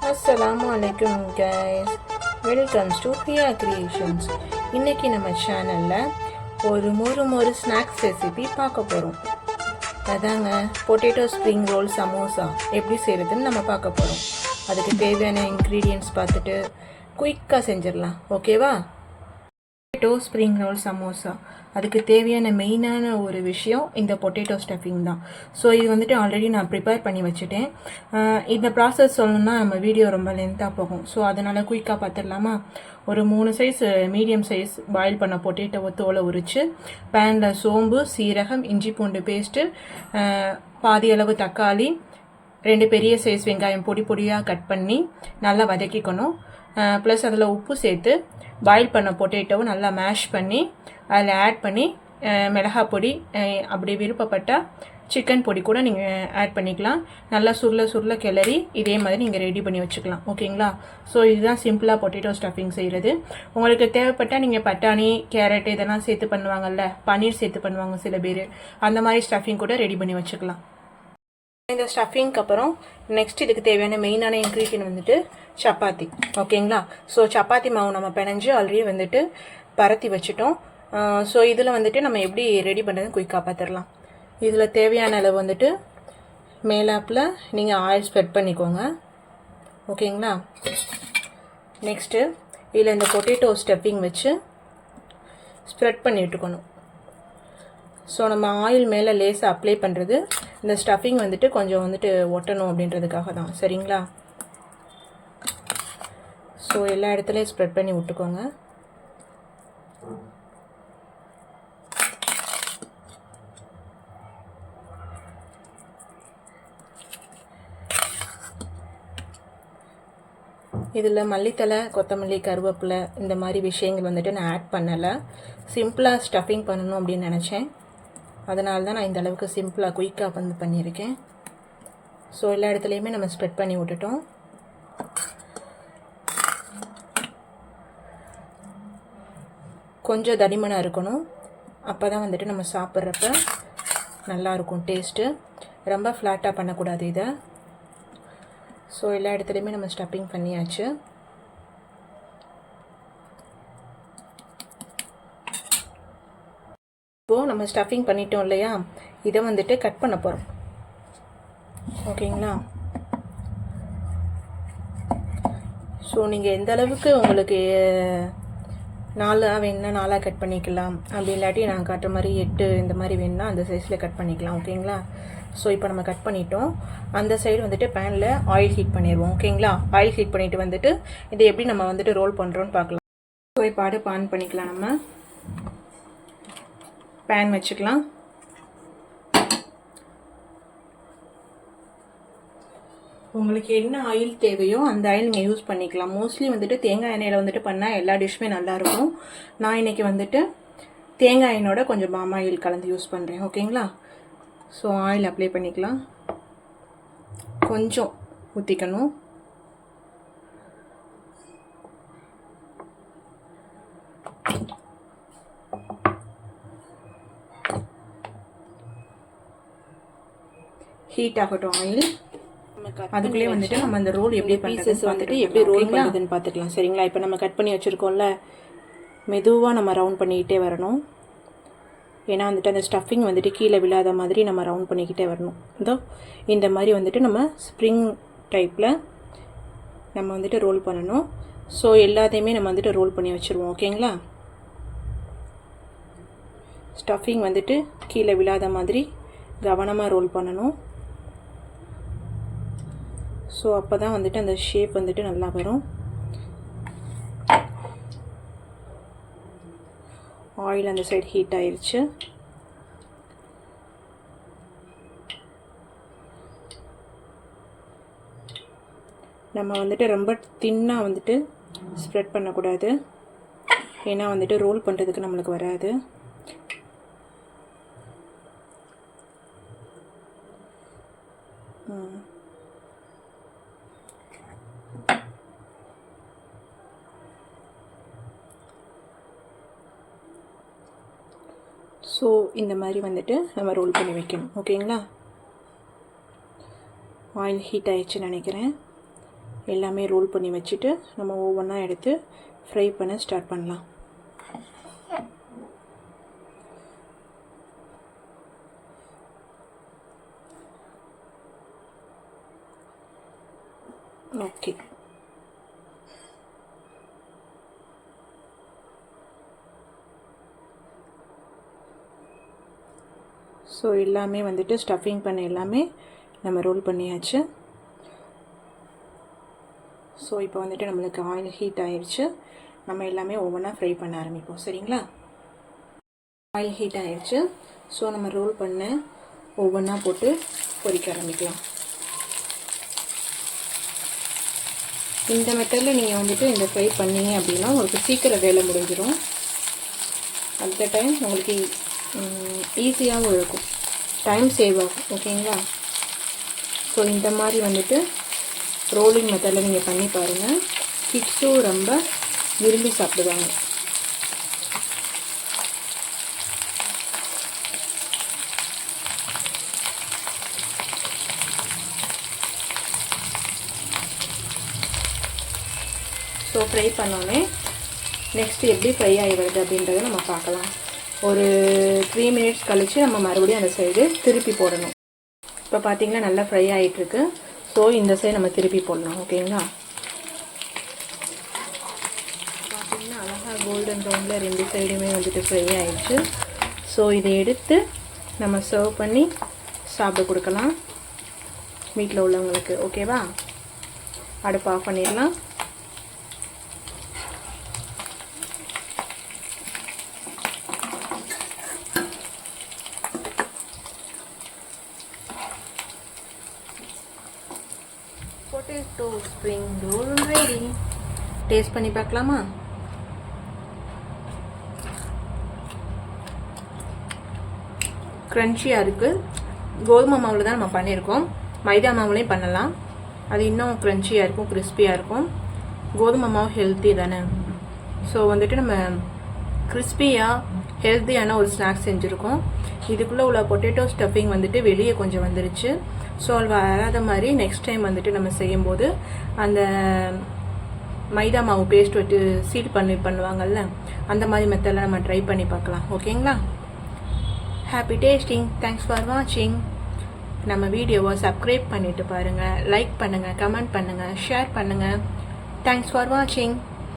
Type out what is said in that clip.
Assalamualaikum guys, welcomes to Priya creations. இன்றைக்கி நம்ம சேனலில் ஒரு ஸ்நாக்ஸ் ரெசிபி பார்க்க போகிறோம். அதாங்க பொட்டேட்டோ ஸ்ப்ரிங் ரோல் சமோசா எப்படி செய்கிறதுன்னு நம்ம பார்க்க போகிறோம். அதுக்கு தேவையான இன்க்ரீடியன்ட்ஸ் பார்த்துட்டு குயிக்காக செஞ்சிடலாம். ஓகேவா? பொட்டேட்டோ ஸ்ப்ரிங் ரோல் சமோசா அதுக்கு தேவையான மெயினான ஒரு விஷயம் இந்த பொட்டேட்டோ ஸ்டஃபிங் தான். ஸோ இது வந்துட்டு ஆல்ரெடி நான் ப்ரிப்பேர் பண்ணி வச்சுட்டேன். இந்த ப்ராசஸ் சொல்லணும்னா நம்ம வீடியோ ரொம்ப லென்த்தாக போகும். ஸோ அதனால் குயிக்காக பார்த்துடலாமா? ஒரு 3 சைஸ் மீடியம் சைஸ் பாயில் பண்ண பொட்டேட்டோவை தோலை உரித்து பேனில் சோம்பு, சீரகம், இஞ்சி பூண்டு பேஸ்ட்டு, பாதி அளவு தக்காளி, 2 பெரிய சைஸ் வெங்காயம் பொடி பொடியாக கட் பண்ணி நல்லா வதக்கிக்கணும். ப்ளஸ் அதில் உப்பு சேர்த்து பாயில் பண்ண பொட்டேட்டோவை நல்லா மேஷ் பண்ணி அதில் ஆட் பண்ணி மிளகாய் பொடி, அப்படி விருப்பப்பட்டால் சிக்கன் பொடி கூட நீங்கள் ஆட் பண்ணிக்கலாம். நல்லா சுருள கிளறி இதே மாதிரி நீங்கள் ரெடி பண்ணி வச்சுக்கலாம். ஓகேங்களா? ஸோ இதுதான் சிம்பிளாக பொட்டேட்டோ ஸ்டஃபிங் செய்கிறது. உங்களுக்கு தேவைப்பட்டால் நீங்கள் பட்டாணி, கேரட் இதெல்லாம் சேர்த்து பண்ணுவாங்கல்ல, பன்னீர் சேர்த்து பண்ணுவாங்க சில பேர், அந்த மாதிரி ஸ்டஃபிங் கூட ரெடி பண்ணி வச்சுக்கலாம். இந்த ஸ்டஃபிங்க்கு அப்புறம் நெக்ஸ்ட் இதுக்கு தேவையான மெயினான இன்க்ரீடியன்ட் வந்துட்டு சப்பாத்தி. ஓகேங்களா? ஸோ சப்பாத்தி மாவு நம்ம பிணைஞ்சு ஆல்ரெடி வந்துட்டு பரத்தி வச்சுட்டோம். ஸோ இதில் வந்துட்டு நம்ம எப்படி ரெடி பண்ணுறது குயிக்காக பார்த்துடலாம். இதில் தேவையான அளவு வந்துட்டு மேலாப்பில் நீங்கள் ஆயில் ஸ்ப்ரெட் பண்ணிக்கோங்க. ஓகேங்களா? நெக்ஸ்ட்டு இதில் இந்த பொட்டேட்டோ ஸ்டஃபிங் வச்சு ஸ்ப்ரெட் பண்ணி விட்டுக்கணும். ஸோ நம்ம ஆயில் மேலே லேசாக அப்ளை பண்ணுறது இந்த ஸ்டஃபிங் வந்துட்டு கொஞ்சம் வந்துட்டு ஒட்டணும் அப்படின்றதுக்காக தான். சரிங்களா? ஸோ எல்லா இடத்துலையும் ஸ்ப்ரெட் பண்ணி விட்டுக்கோங்க. இதில் மல்லித்தலை, கொத்தமல்லி, கருவேப்பிலை இந்த மாதிரி விஷயங்கள் வந்துட்டு நான் ஆட் பண்ணலை. சிம்பிளாக ஸ்டஃபிங் பண்ணணும் அப்படின்னு நினச்சேன். அதனால தான் நான் இந்த அளவுக்கு சிம்பிளாக குயிக்காக வந்து பண்ணியிருக்கேன். ஸோ எல்லா இடத்துலையுமே நம்ம ஸ்ப்ரெட் பண்ணி விட்டுட்டோம். கொஞ்சம் தடிமனாக இருக்கணும். அப்போ தான் வந்துட்டு நம்ம சாப்பிட்றப்ப நல்லாயிருக்கும் டேஸ்ட்டு. ரொம்ப ஃப்ளாட்டாக பண்ணக்கூடாது இதை. ஸோ எல்லா இடத்துலையுமே நம்ம ஸ்டஃபிங் பண்ணியாச்சு. இப்போது நம்ம ஸ்டஃபிங் பண்ணிட்டோம் இல்லையா, இதை வந்துட்டு கட் பண்ண போகிறோம். ஓகேங்களா? ஸோ நீங்கள் எந்த அளவுக்கு உங்களுக்கு 4 வேணுன்னா 4 கட் பண்ணிக்கலாம். அப்படி இல்லாட்டி நான் காட்டுற மாதிரி 8 இந்த மாதிரி வேணுன்னா அந்த சைஸில் கட் பண்ணிக்கலாம். ஓகேங்களா? ஸோ இப்போ நம்ம கட் பண்ணிட்டோம். அந்த சைடு வந்துட்டு பேனில் ஆயில் ஹீட் பண்ணிடுவோம். ஓகேங்களா? ஆயில் ஹீட் பண்ணிவிட்டு வந்துட்டு இதை எப்படி நம்ம வந்துட்டு ரோல் பண்ணுறோன்னு பார்க்கலாம். ஸோ இப்போ அடுப்பு ஆன் பண்ணிக்கலாம். நம்ம பேன் வச்சுக்கலாம். உங்களுக்கு என்ன ஆயில் தேவையோ அந்த ஆயில் நீங்கள் யூஸ் பண்ணிக்கலாம். மோஸ்ட்லி வந்துட்டு தேங்காய் எண்ணெயில் வந்துட்டு பண்ணால் எல்லா டிஷ்ஷுமே நல்லாயிருக்கும். நான் இன்றைக்கி வந்துட்டு தேங்காய் எண்ணெயோட கொஞ்சம் பாம் ஆயில் கலந்து யூஸ் பண்ணுறேன். ஓகேங்களா? ஸோ ஆயில் அப்ளை பண்ணிக்கலாம். கொஞ்சம் ஊற்றிக்கணும். ஹீட் ஆகட்டும் ஆயில். அதுக்குள்ளே வந்துட்டு நம்ம அந்த ரோல் எப்படி பீசஸ் வந்துட்டு எப்படி ரோல் பண்ணுறதுன்னு பார்த்துக்கலாம். சரிங்களா? இப்போ நம்ம கட் பண்ணி வச்சுருக்கோம்ல, மெதுவாக நம்ம ரவுண்ட் பண்ணிக்கிட்டே வரணும். ஏன்னா வந்துட்டு அந்த ஸ்டஃபிங் வந்துட்டு கீழே விழாத மாதிரி நம்ம ரவுண்ட் பண்ணிக்கிட்டே வரணும். இதோ இந்த மாதிரி வந்துட்டு நம்ம ஸ்ப்ரிங் டைப்பில் நம்ம வந்துட்டு ரோல் பண்ணணும். ஸோ எல்லாத்தையுமே நம்ம வந்துட்டு ரோல் பண்ணி வச்சுருவோம். ஓகேங்களா? ஸ்டஃபிங் வந்துட்டு கீழே விழாத மாதிரி கவனமாக ரோல் பண்ணணும். ஸோ அப்போ தான் வந்துட்டு அந்த ஷேப் வந்துட்டு நல்லா வரும். ஆயில் அந்த சைடு ஹீட் ஆயிடுச்சு. நம்ம வந்துட்டு ரொம்ப தின்னாக வந்துட்டு ஸ்ப்ரெட் பண்ணக்கூடாது. ஏன்னா வந்துட்டு ரோல் பண்ணுறதுக்கு நம்மளுக்கு வராது. ஸோ இந்த மாதிரி வந்துட்டு நம்ம ரோல் பண்ணி வைக்கணும். ஓகேங்களா? ஆயில் ஹீட் ஆயிடுச்சுன்னு நினைக்கிறேன். எல்லாமே ரோல் பண்ணி வச்சுட்டு நம்ம ஒவ்வொன்றா எடுத்து ஃப்ரை பண்ண ஸ்டார்ட் பண்ணலாம். ஓகே, ஸோ எல்லாமே வந்துட்டு ஸ்டஃபிங் பண்ண எல்லாமே நம்ம ரோல் பண்ணியாச்சு. ஸோ இப்போ வந்துட்டு நம்மளுக்கு ஆயில் ஹீட் ஆயிடுச்சு. நம்ம எல்லாமே ஒவ்வொன்றா ஃப்ரை பண்ண ஆரம்பிப்போம். சரிங்களா? ஆயில் ஹீட் ஆயிடுச்சு. ஸோ நம்ம ரோல் பண்ண ஒவ்வொன்றா போட்டு பொரிக்க ஆரம்பிக்கலாம். இந்த மெத்தடில் நீங்கள் வந்துட்டு இந்த ஃப்ரை பண்ணீங்க அப்படின்னா உங்களுக்கு சீக்கிரம் வேலை முடிஞ்சிடும். அட் த டைம் உங்களுக்கு ஈஸியாகவும் இருக்கும், டைம் சேவ் ஆகும். ஓகேங்களா? ஸோ இந்த மாதிரி வந்துட்டு ரோலிங் மெத்தடில் நீங்கள் பண்ணி பாருங்கள். கிட்ஸும் ரொம்ப விரும்பி சாப்பிடுவாங்க. ஸோ ஃப்ரை பண்ணோன்னே நெக்ஸ்ட்டு எப்படி ஃப்ரை ஆகி வருது அப்படின்றத நம்ம பார்க்கலாம். ஒரு 3 மினிட்ஸ் கழித்து நம்ம மறுபடியும் அந்த சைடு திருப்பி போடணும். இப்போ பார்த்திங்கன்னா நல்லா ஃப்ரை ஆகிட்டுருக்கு. ஸோ இந்த சைடு நம்ம திருப்பி போடலாம். ஓகேங்களா? பார்த்திங்கன்னா அழகாக கோல்டன் ப்ரௌனில் 2 சைடுமே வந்துட்டு ஃப்ரை ஆகிடுச்சு. ஸோ இதை எடுத்து நம்ம சர்வ் பண்ணி சாப்பிட கொடுக்கலாம் வீட்டில் உள்ளவங்களுக்கு. ஓகேவா? அடுப்பு ஆஃப் பண்ணிடலாம். Potato spring roll ready. Taste பண்ணி பார்க்கலாமா? க்ரன்ச்சியாக இருக்குது. கோதுமை மாவில் தான் நம்ம பண்ணியிருக்கோம். மைதா மாவுலேயும் பண்ணலாம், அது இன்னும் க்ரன்ச்சியாக இருக்கும், கிறிஸ்பியாக இருக்கும். கோதுமை மாவு ஹெல்த்தி தானே. ஸோ வந்துட்டு நம்ம கிறிஸ்பியாக ஹெல்த்தியான ஒரு ஸ்நாக்ஸ் செஞ்சுருக்கோம். இதுக்குள்ளே உள்ள பொட்டேட்டோ ஸ்டஃபிங் வந்துட்டு வெளியே கொஞ்சம் வந்துருச்சு. ஸோ அது வராத மாதிரி நெக்ஸ்ட் டைம் வந்துட்டு நம்ம செய்யும்போது அந்த மைதா மாவு பேஸ்ட் வச்சு சீட் பண்ணுவாங்கள்ல, அந்த மாதிரி மெத்தடில் நம்ம ட்ரை பண்ணி பார்க்கலாம். ஓகேங்களா? Happy tasting. தேங்க்ஸ் ஃபார் வாட்சிங். நம்ம வீடியோவை சப்ஸ்கிரைப் பண்ணிவிட்டு பாருங்கள், லைக் பண்ணுங்கள், கமெண்ட் பண்ணுங்கள், ஷேர் பண்ணுங்கள். தேங்க்ஸ் ஃபார் வாட்சிங்.